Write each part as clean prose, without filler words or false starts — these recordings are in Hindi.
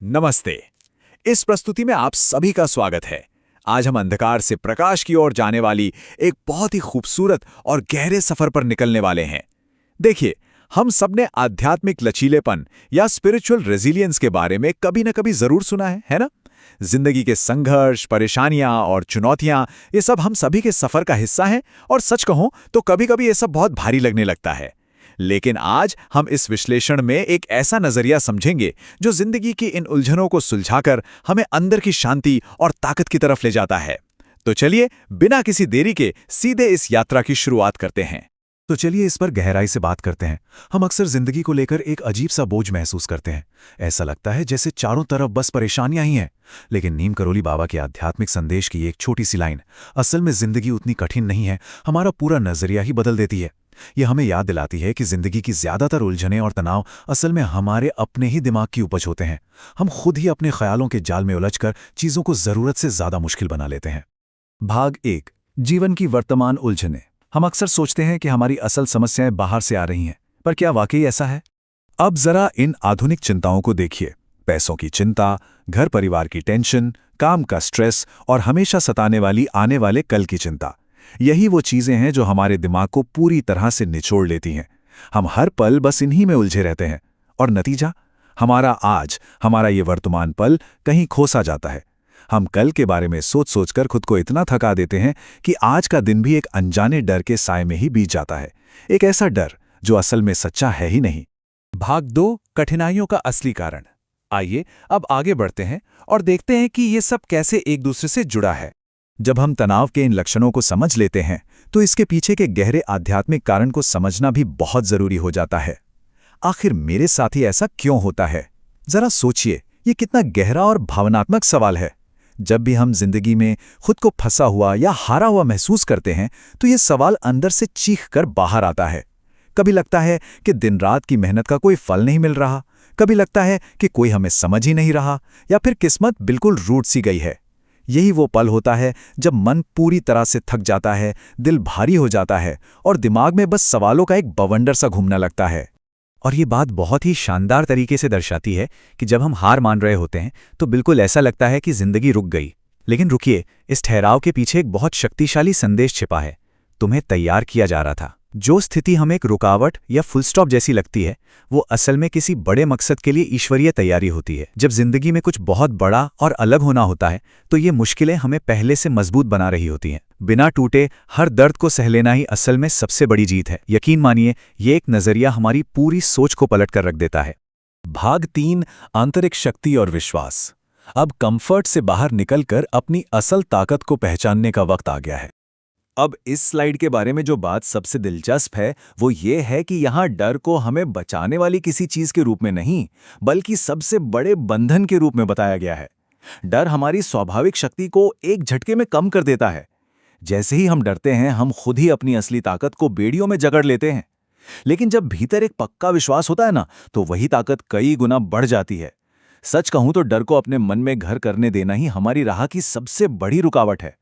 नमस्ते। इस प्रस्तुति में आप सभी का स्वागत है। आज हम अंधकार से प्रकाश की ओर जाने वाली एक बहुत ही खूबसूरत और गहरे सफर पर निकलने वाले हैं। देखिए, हम सबने आध्यात्मिक लचीलेपन या स्पिरिचुअल रेजिलियंस के बारे में कभी न कभी जरूर सुना है ना? जिंदगी के संघर्ष, परेशानियां और चुनौतियां, ये सब हम सभी के सफर का हिस्सा हैं और सच कहूं तो कभी-कभी ये सब बहुत भारी लगने लगता है। लेकिन आज हम इस विश्लेषण में एक ऐसा नजरिया समझेंगे जो जिंदगी की इन उलझनों को सुलझाकर हमें अंदर की शांति और ताकत की तरफ ले जाता है। तो चलिए, बिना किसी देरी के सीधे इस यात्रा की शुरुआत करते हैं। तो चलिए इस पर गहराई से बात करते हैं। हम अक्सर जिंदगी को लेकर एक अजीब सा बोझ महसूस करते हैं। ऐसा लगता है जैसे चारों तरफ बस परेशानियां ही हैं। लेकिन नीम करोली बाबा के आध्यात्मिक संदेश की एक छोटी सी लाइन असल में जिंदगी उतनी कठिन नहीं है, हमारा पूरा नजरिया ही बदल देती है। यह हमें याद दिलाती है कि जिंदगी की ज्यादातर उलझनें और तनाव असल में हमारे अपने ही दिमाग की उपज होते हैं। हम खुद ही अपने ख्यालों के जाल में उलझकर चीजों को जरूरत से ज्यादा मुश्किल बना लेते हैं। भाग 1, जीवन की वर्तमान उलझनें। हम अक्सर सोचते हैं कि हमारी असल समस्याएं बाहर से आ रही हैं, पर क्या वाकई ऐसा है? अब जरा इन आधुनिक चिंताओं को देखिए। पैसों की चिंता, घर परिवार की टेंशन, काम का स्ट्रेस और हमेशा सताने वाली आने वाले कल की चिंता। यही वो चीजें हैं जो हमारे दिमाग को पूरी तरह से निचोड़ लेती हैं। हम हर पल बस इन्हीं में उलझे रहते हैं और नतीजा, हमारा ये वर्तमान पल कहीं खोसा जाता है। हम कल के बारे में सोच सोचकर खुद को इतना थका देते हैं कि आज का दिन भी एक अनजाने डर के साए में ही बीत जाता है। एक ऐसा डर जो असल में सच्चा है ही नहीं। भाग 2, कठिनाइयों का असली कारण। आइए अब आगे बढ़ते हैं और देखते हैं कि ये सब कैसे एक दूसरे से जुड़ा है। जब हम तनाव के इन लक्षणों को समझ लेते हैं तो इसके पीछे के गहरे आध्यात्मिक कारण को समझना भी बहुत जरूरी हो जाता है। आखिर मेरे साथ ही ऐसा क्यों होता है? जरा सोचिए, ये कितना गहरा और भावनात्मक सवाल है। जब भी हम जिंदगी में खुद को फंसा हुआ या हारा हुआ महसूस करते हैं तो ये सवाल अंदर से चीख कर बाहर आता है। कभी लगता है कि दिन रात की मेहनत का कोई फल नहीं मिल रहा, कभी लगता है कि कोई हमें समझ ही नहीं रहा, या फिर किस्मत बिल्कुल रूठ सी गई है। यही वो पल होता है जब मन पूरी तरह से थक जाता है, दिल भारी हो जाता है और दिमाग में बस सवालों का एक बवंडर सा घूमने लगता है। और ये बात बहुत ही शानदार तरीके से दर्शाती है कि जब हम हार मान रहे होते हैं तो बिल्कुल ऐसा लगता है कि जिंदगी रुक गई। लेकिन रुकिए, इस ठहराव के पीछे एक बहुत शक्तिशाली संदेश छिपा है। तुम्हें तैयार किया जा रहा था। जो स्थिति हमें एक रुकावट या फुल स्टॉप जैसी लगती है, वो असल में किसी बड़े मकसद के लिए ईश्वरीय तैयारी होती है। जब जिंदगी में कुछ बहुत बड़ा और अलग होना होता है तो ये मुश्किलें हमें पहले से मजबूत बना रही होती हैं। बिना टूटे हर दर्द को सह लेना ही असल में सबसे बड़ी जीत है। यकीन मानिए, ये एक नजरिया हमारी पूरी सोच को पलट कर रख देता है। भाग 3, आंतरिक शक्ति और विश्वास। अब कंफर्ट से बाहर निकलकर अपनी असल ताकत को पहचानने का वक्त आ गया है। अब इस स्लाइड के बारे में जो बात सबसे दिलचस्प है वो ये है कि यहाँ डर को हमें बचाने वाली किसी चीज के रूप में नहीं, बल्कि सबसे बड़े बंधन के रूप में बताया गया है। डर हमारी स्वाभाविक शक्ति को एक झटके में कम कर देता है। जैसे ही हम डरते हैं, हम खुद ही अपनी असली ताकत को बेड़ियों में जकड़ लेते हैं। लेकिन जब भीतर एक पक्का विश्वास होता है ना, तो वही ताकत कई गुना बढ़ जाती है। सच कहूं तो डर को अपने मन में घर करने देना ही हमारी राह की सबसे बड़ी रुकावट है।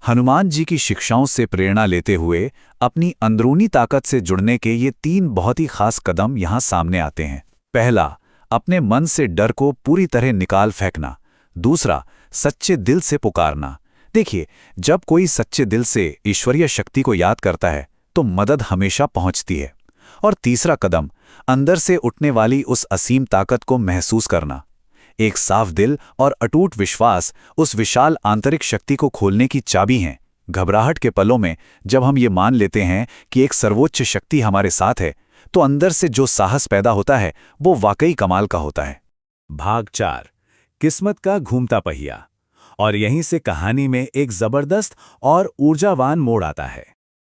हनुमान जी की शिक्षाओं से प्रेरणा लेते हुए अपनी अंदरूनी ताकत से जुड़ने के ये 3 बहुत ही खास कदम यहाँ सामने आते हैं। पहला, अपने मन से डर को पूरी तरह निकाल फेंकना। दूसरा, सच्चे दिल से पुकारना। देखिए, जब कोई सच्चे दिल से ईश्वरीय शक्ति को याद करता है तो मदद हमेशा पहुंचती है। और तीसरा कदम, अंदर से उठने वाली उस असीम ताकत को महसूस करना। एक साफ दिल और अटूट विश्वास उस विशाल आंतरिक शक्ति को खोलने की चाबी हैं। घबराहट के पलों में जब हम ये मान लेते हैं कि एक सर्वोच्च शक्ति हमारे साथ है, तो अंदर से जो साहस पैदा होता है वो वाकई कमाल का होता है। भाग 4, किस्मत का घूमता पहिया। और यहीं से कहानी में एक जबरदस्त और ऊर्जावान मोड़ आता है।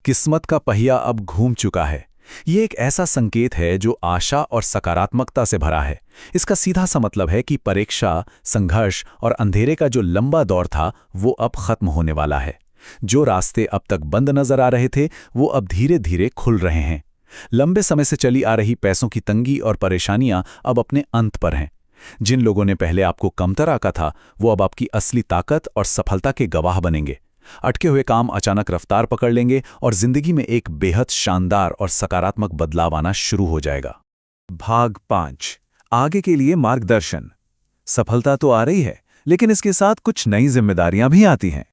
किस्मत का पहिया अब घूम चुका है। ये एक ऐसा संकेत है जो आशा और सकारात्मकता से भरा है। इसका सीधा सा मतलब है कि परीक्षा, संघर्ष और अंधेरे का जो लंबा दौर था वो अब खत्म होने वाला है। जो रास्ते अब तक बंद नजर आ रहे थे वो अब धीरे धीरे खुल रहे हैं। लंबे समय से चली आ रही पैसों की तंगी और परेशानियां अब अपने अंत पर हैं। जिन लोगों ने पहले आपको कमतर आंका था वो अब आपकी असली ताकत और सफलता के गवाह बनेंगे। अटके हुए काम अचानक रफ्तार पकड़ लेंगे और जिंदगी में एक बेहद शानदार और सकारात्मक बदलाव आना शुरू हो जाएगा। भाग 5, आगे के लिए मार्गदर्शन। सफलता तो आ रही है, लेकिन इसके साथ कुछ नई जिम्मेदारियां भी आती हैं।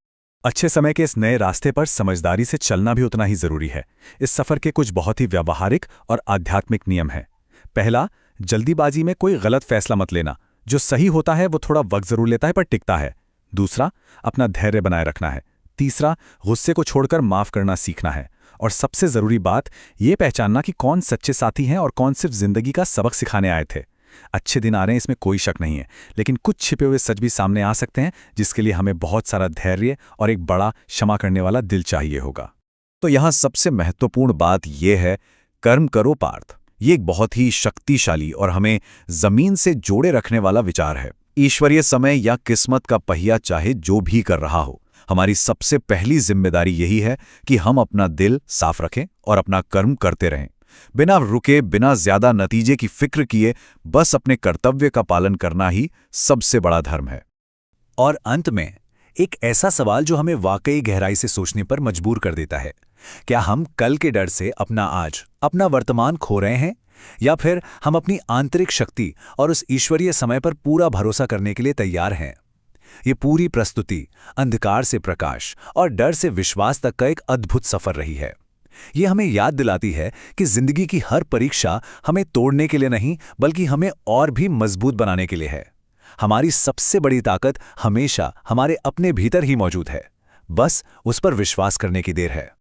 अच्छे समय के इस नए रास्ते पर समझदारी से चलना भी उतना ही जरूरी है। इस सफर के कुछ बहुत ही व्यावहारिक और आध्यात्मिक नियम हैं। पहला, जल्दीबाजी में कोई गलत फैसला मत लेना। जो सही होता है वो थोड़ा वक्त जरूर लेता है पर टिकता है। दूसरा, अपना धैर्य बनाए रखना है। तीसरा, गुस्से को छोड़कर माफ करना सीखना है। और सबसे जरूरी बात, ये पहचानना कि कौन सच्चे साथी हैं और कौन सिर्फ जिंदगी का सबक सिखाने आए थे। अच्छे दिन आ रहे हैं, इसमें कोई शक नहीं है, लेकिन कुछ छिपे हुए सच भी सामने आ सकते हैं, जिसके लिए हमें बहुत सारा धैर्य और एक बड़ा क्षमा करने वाला दिल चाहिए होगा। तो यहाँ सबसे महत्वपूर्ण बात यह है, कर्म करो पार्थ। ये एक बहुत ही शक्तिशाली और हमें जमीन से जोड़े रखने वाला विचार है। ईश्वरीय समय या किस्मत का पहिया चाहे जो भी कर रहा हो, हमारी सबसे पहली जिम्मेदारी यही है कि हम अपना दिल साफ रखें और अपना कर्म करते रहें, बिना रुके, बिना ज्यादा नतीजे की फिक्र किए। बस अपने कर्तव्य का पालन करना ही सबसे बड़ा धर्म है। और अंत में एक ऐसा सवाल जो हमें वाकई गहराई से सोचने पर मजबूर कर देता है, क्या हम कल के डर से अपना आज, अपना वर्तमान खो रहे हैं, या फिर हम अपनी आंतरिक शक्ति और उस ईश्वरीय समय पर पूरा भरोसा करने के लिए तैयार हैं? ये पूरी प्रस्तुति अंधकार से प्रकाश और डर से विश्वास तक का एक अद्भुत सफर रही है। ये हमें याद दिलाती है कि जिंदगी की हर परीक्षा हमें तोड़ने के लिए नहीं, बल्कि हमें और भी मजबूत बनाने के लिए है। हमारी सबसे बड़ी ताकत हमेशा हमारे अपने भीतर ही मौजूद है, बस उस पर विश्वास करने की देर है।